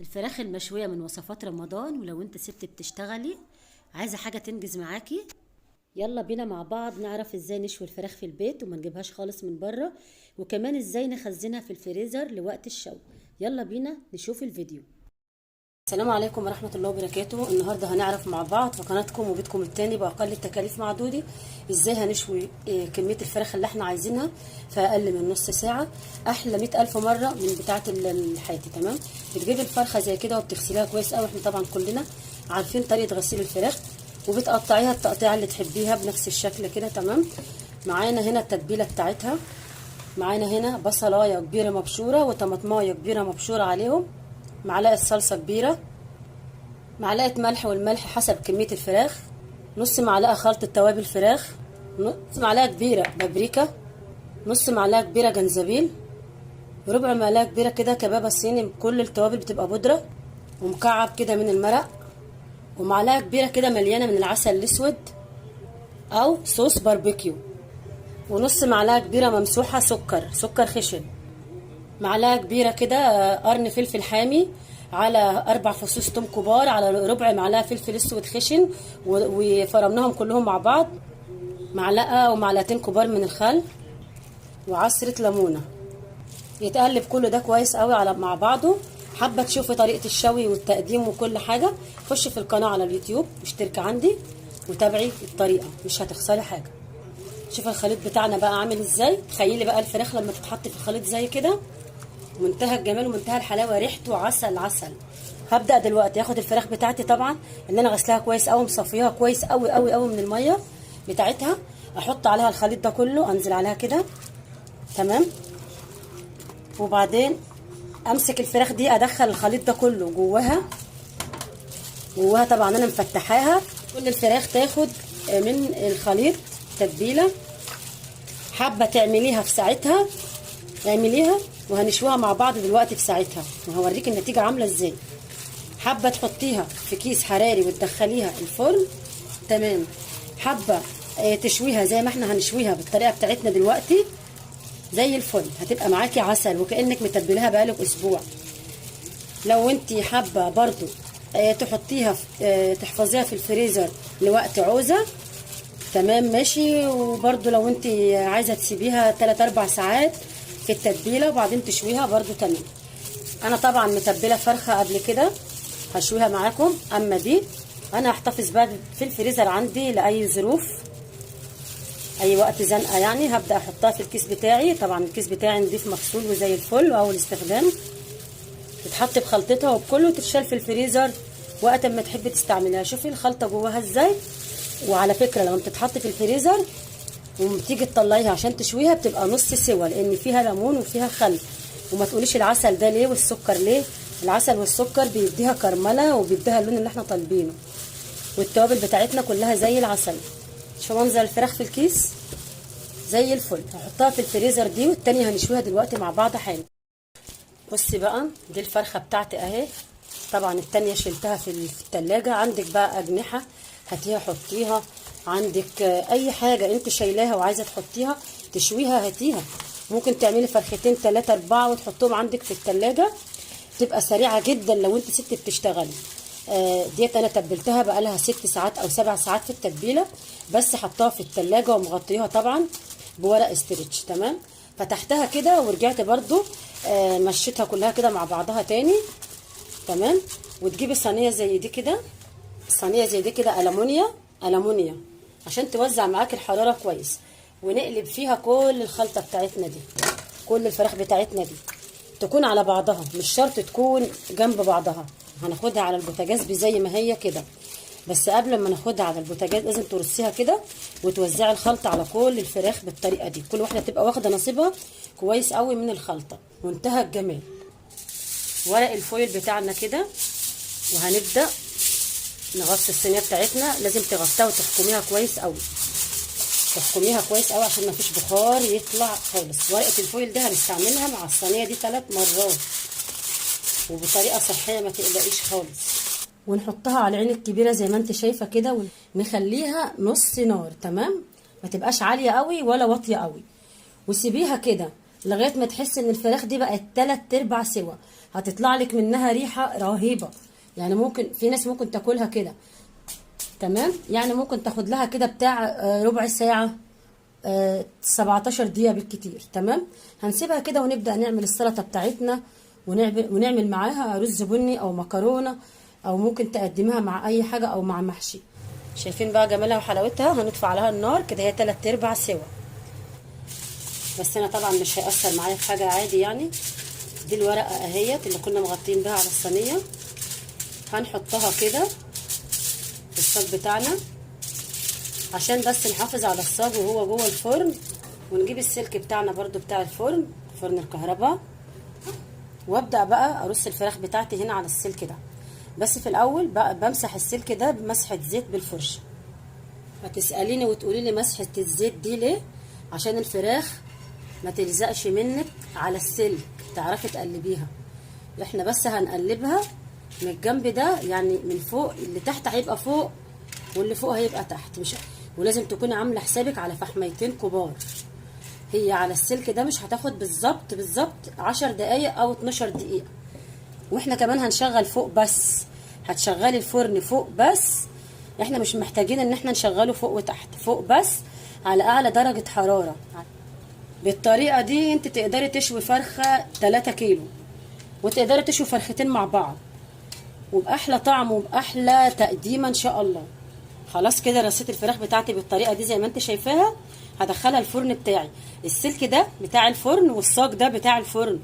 الفراخ المشوية من وصفات رمضان، ولو انت ست بتشتغلي عايزة حاجة تنجز معاكي، يلا بينا مع بعض نعرف ازاي نشوي الفراخ في البيت وما نجيبهاش خالص من بره، وكمان ازاي نخزنها في الفريزر لوقت الشوي. يلا بينا نشوف الفيديو. السلام عليكم ورحمة الله وبركاته. النهاردة هنعرف مع بعض في قناتكم وبيتكم التاني بأقل التكاليف معدودة ازاي هنشوي كمية الفراخ اللي احنا عايزينها في أقل من نص ساعة، أحلى 100,000 مرة من بتاعة الحاتي. تمام. بتجيبي الفرخة زي كده وبتغسليها كويس أوي، احنا طبعا كلنا عارفين طريقة غسيل الفراخ، وبتقطعيها التقطيعة اللي تحبيها بنفس الشكل كده. تمام. معانا هنا التتبيلة بتاعتها، معانا هنا بصلاية كبيرة مبشورة وطماطماية كبيرة مبشورة عليهم، معلقة صلصة كبيرة، معلقة ملح، والملح حسب كمية الفراخ، نص معلقة خلطة توابل فراخ، نص معلقة كبيرة بابريكا، نص معلقة كبيرة جنزبيل، ربع معلقة كبيرة كده كبابة صيني، كل التوابل بتبقى بودرة، ومكعب كده من المرق، ومعلقة كبيرة كده مليانة من العسل الأسود أو صوص باربيكيو، ونص معلقة كبيرة ممسوحة سكر خشن، معلقة كبيرة كده قرن فلفل حامي، على 4 فصوص توم كبار، على ربع معلقة فلفل اسود خشن، وفرمناهم كلهم مع بعض، معلقة او معلقتين كبار من الخل، وعصرة ليمونة. يتقلب كل ده كويس قوي على مع بعضه. حابة تشوفي طريقة الشوي والتقديم وكل حاجة، خشي في القناة على اليوتيوب واشتركي عندي وتابعي الطريقة، مش هتخسري حاجة. شوفي الخليط بتاعنا بقى عامل ازاي. تخيلي بقى الفراخ لما تتحط في الخليط زي كده، منتهى الجمال ومنتهى الحلاوه، ريحته عسل عسل. هبدا دلوقتي اخد الفراخ بتاعتي طبعا اللي انا غسلاها كويس قوي، مصفيها كويس قوي قوي قوي من الميه بتاعتها، احط عليها الخليط ده كله، انزل عليها كده. تمام. وبعدين امسك الفراخ دي ادخل الخليط ده كله جواها طبعا انا مفتحاها، كل الفراخ تاخد من الخليط تتبيله. حابه تعمليها في ساعتها اعمليها، وهنشويها مع بعض دلوقتي في ساعتها وهوريك النتيجه عامله ازاي. حابه تحطيها في كيس حراري وتدخليها الفرن، تمام. حابه تشويها زي ما احنا هنشويها بالطريقه بتاعتنا دلوقتي، زي الفل، هتبقى معاكي عسل وكانك متبلاها بقالك اسبوع. لو انت حابه برضو تحطيها تحفظيها في الفريزر لوقت عوزه، تمام ماشي. وبرضو لو انت عايزه تسيبيها 3-4 ساعات في التتبيله وبعدين تشويها برضو تمام. انا طبعا متبله فرخه قبل كده هشويها معاكم، اما دي انا هحتفظ بقى في الفريزر عندي لاي ظروف، اي وقت زنقه يعني. هبدا احطها في الكيس بتاعي، طبعا الكيس بتاعي نضيف مغسول وزي الفل واول استخدام، تتحط بخلطتها وبكله وتتشال في الفريزر وقت ما تحبي تستعمليها. شوفي الخلطه جواها ازاي. وعلى فكره لما بتتحط في الفريزر وتيجي تطلعيها عشان تشويها بتبقى نص سوا، لان فيها ليمون وفيها خل. وما تقوليش العسل ده ليه والسكر ليه، العسل والسكر بيديها كرمله وبيديها اللون اللي احنا طالبينه، والتوابل بتاعتنا كلها زي العسل. شوفوا منظر الفراخ في الكيس زي الفل. هحطها في الفريزر دي، والتانية هنشويها دلوقتي مع بعض حالا. بصي بقى دي الفرخه بتاعتي اهي، طبعا التانية شلتها في التلاجة. عندك بقى اجنحه هاتيها حطيها، عندك اي حاجه انت شايلاها وعايزه تحطيها تشويها هاتيها. ممكن تعملي فرختين 3 4 وتحطهم عندك في التلاجة، تبقى سريعه جدا لو انت ست بتشتغلي. ديت انا تبلتها بقالها 6 ساعات او 7 ساعات في التتبيله، بس حطاها في التلاجة ومغطيها طبعا بورق استرتش. تمام. فتحتها كده ورجعت برضو مشيتها كلها كده مع بعضها تاني. تمام. وتجيبي صينيه زي دي كده، صينيه زي دي كده ألمونيا عشان توزع معاك الحراره كويس، ونقلب فيها كل الخلطه بتاعتنا دي، كل الفراخ بتاعتنا دي تكون على بعضها، مش شرط تكون جنب بعضها. هناخدها على البوتاجاز زي ما هي كده، بس قبل ما ناخدها على البوتاجاز لازم ترصيها كده وتوزعي الخلطه على كل الفراخ بالطريقه دي، كل واحده تبقى واخده نصيبها كويس قوي من الخلطه. منتهى الجمال. ورق الفويل بتاعنا كده، وهنبدا نغطي الصينيه بتاعتنا. لازم تغطيها وتحكميها كويس قوي، تحكميها كويس قوي عشان ما فيش بخار يطلع خالص. ورقه الفويل ده هنستعملها مع الصينيه دي 3 مرات وبطريقه صحيه ما تقلقيش خالص. ونحطها على العين الكبيره زي ما انت شايفه كده، ونخليها نص نار. تمام. ما تبقاش عاليه قوي ولا واطيه قوي، وسيبيها كده لغايه ما تحس ان الفراخ دي بقت 3/4 سوا. هتطلع لك منها ريحه رهيبه، يعني ممكن في ناس ممكن تاكلها كده. تمام، يعني ممكن تاخد لها كده بتاع ربع ساعه، 17 دقيقه بالكتير. تمام، هنسيبها كده ونبدا نعمل السلطه بتاعتنا، ونعمل معاها رز بني او مكرونه، او ممكن تقدمها مع اي حاجه او مع محشي. شايفين بقى جمالها وحلاوتها؟ هنطفي عليها النار كده، هي 3/4 سوا. بس انا طبعا مش هيأثر معايا في حاجه، عادي يعني. دي الورقه اهيت اللي كنا مغطين بها على الصينيه، هنحطها كده في الصاج بتاعنا عشان بس نحافظ على الصاج وهو جوه الفرن. ونجيب السلك بتاعنا برضو بتاع الفرن، فرن الكهرباء، وابدا بقى ارص الفراخ بتاعتي هنا على السلك ده. بس في الاول بقى بمسح السلك ده بمسحه زيت بالفرشه. هتساليني وتقولي لي مسحه الزيت دي ليه؟ عشان الفراخ ما تلزقش منك على السلك، تعرفي تقلبيها. احنا بس هنقلبها من الجنب ده، يعني من فوق، اللي تحت هيبقى فوق واللي فوق هيبقى تحت. مش ولازم تكوني عامله حسابك على فحميتين كبار. هي على السلك ده مش هتاخد بالظبط 10 دقايق او 12 دقيقه. واحنا كمان هنشغل فوق بس، هتشغلي الفرن فوق بس. احنا مش محتاجين ان احنا نشغله فوق وتحت، فوق بس على اعلى درجه حراره. بالطريقه دي انت تقدري تشوي فرخه 3 كيلو، وتقدري تشوي فرختين مع بعض، وباحلى طعم وباحلى تقديمه ان شاء الله. خلاص كده رصيت الفراخ بتاعتي بالطريقه دي زي ما انت شايفاها. هدخلها الفرن بتاعي، السلك ده بتاع الفرن والصاج ده بتاع الفرن.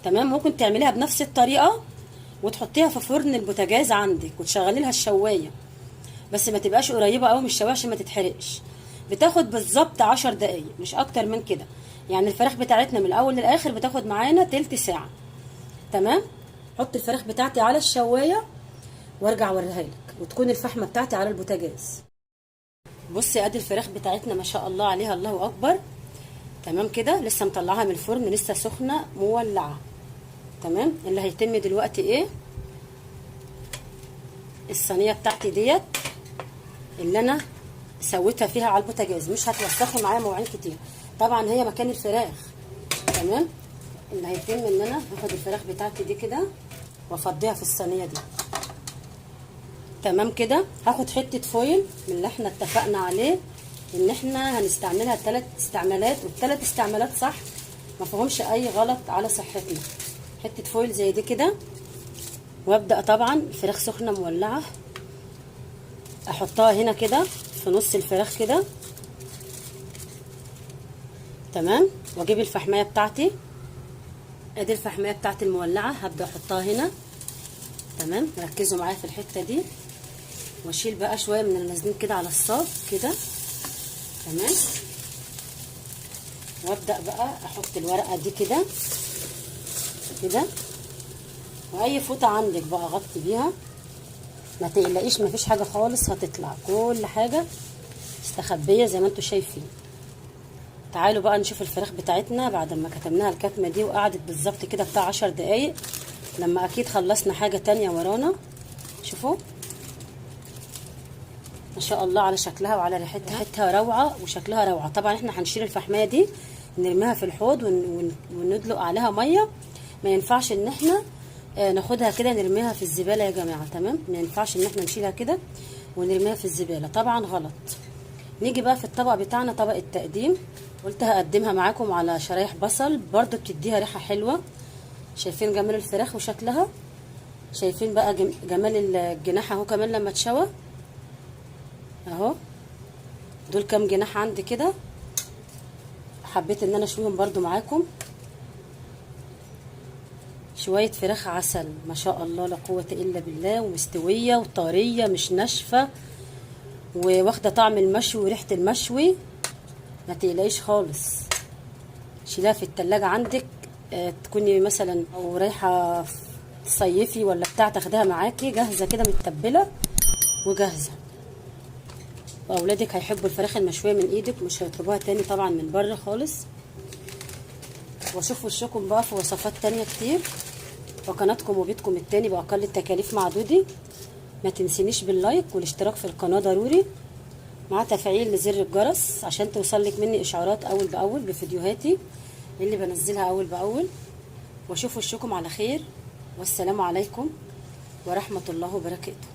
تمام، ممكن تعمليها بنفس الطريقه وتحطيها في فرن البوتاجاز عندك وتشغلي لها الشوايه، بس ما تبقاش قريبه قوي من الشوايه عشان ما تتحرقش. بتاخد بالظبط 10 دقايق، مش اكتر من كده. يعني الفراخ بتاعتنا من الاول للاخر بتاخد معانا تلت ساعه. تمام، حط الفراخ بتاعتي على الشوايه وارجع اوريها لك، وتكون الفحمه بتاعتي على البوتاجاز. بصي ادي الفراخ بتاعتنا ما شاء الله عليها، الله اكبر. تمام كده، لسه مطلعاها من الفرن، لسه سخنه مولعه. تمام، اللي هيتم دلوقتي ايه؟ الصينيه بتاعتي ديت اللي انا سويتها فيها على البوتاجاز، مش هتوسخي معايا مواعين كتير. طبعا هي مكان الفراخ. تمام، اللي هيتم ان انا هاخد الفراخ بتاعتي دي كده وافضيها في الصينيه دي. تمام كده، هاخد حته فويل من اللي احنا اتفقنا عليه ان احنا هنستعملها 3 استعمالات، وال3 استعمالات صح، ما فيهمش اي غلط على صحتنا. حته فويل زي دي كده، وابدا طبعا الفراخ سخنه مولعه احطها هنا كده في نص الفراخ كده. تمام، واجيب الفحمايه بتاعتي، ادي الفحمايه بتاعتي المولعه، هبدا احطها هنا. تمام، ركزوا معايا في الحته دي. واشيل بقى شويه من النازلين كده على الصاج كده. تمام، وابدا بقى احط الورقه دي كده كده، واي فوطه عندك بقى غطي بيها، ما تقلقيش مفيش حاجه خالص هتطلع، كل حاجه مستخبيه زي ما انتم شايفين. تعالوا بقى نشوف الفراخ بتاعتنا بعد ما كتمناها الكتمه دي وقعدت بالظبط كده بتاع 10 دقايق، لما اكيد خلصنا حاجه تانية ورانا. شوفوا ما شاء الله على شكلها وعلى ريحتها روعه، وشكلها روعه. طبعا احنا هنشيل الفحمايه دي نرميها في الحوض وندلق عليها ميه. ما ينفعش ان احنا ناخدها كده نرميها في الزباله يا جماعه. تمام، ما ينفعش ان احنا نشيلها كده ونرميها في الزباله، طبعا غلط. نيجي بقى في الطبق بتاعنا، طبق التقديم. قلت هقدمها معاكم على شرايح بصل، برضو بتديها ريحه حلوه. شايفين جمال الفراخ وشكلها؟ شايفين بقى جمال الجناح اهو كمان لما اتشوى اهو. دول كام جناح عندي كده، حبيت ان انا اشويهم برضو معاكم. شويه فراخ عسل ما شاء الله لا قوه الا بالله، ومستويه وطريه مش ناشفه، وواخده طعم المشوي وريحه المشوي. ما تقلقيش خالص، شيلها في التلاجة عندك. تكوني مثلا او رايحه تصيفي ولا بتاع، تاخديها معاكي جاهزه كده متبله وجاهزه. واولادك هيحبوا الفراخ المشويه من ايدك، مش هيطلبوها تاني طبعا من بره خالص. واشوف وشكم بقى في وصفات تانية كتير، وقناتكم وبيتكم التاني باقل التكاليف مع دودي. ما تنسينيش باللايك والاشتراك في القناه ضروري، مع تفعيل لزر الجرس عشان توصلك مني اشعارات اول باول بفيديوهاتي. اللي بنزلها اول باول. واشوف وشكم على خير، والسلام عليكم ورحمة الله وبركاته.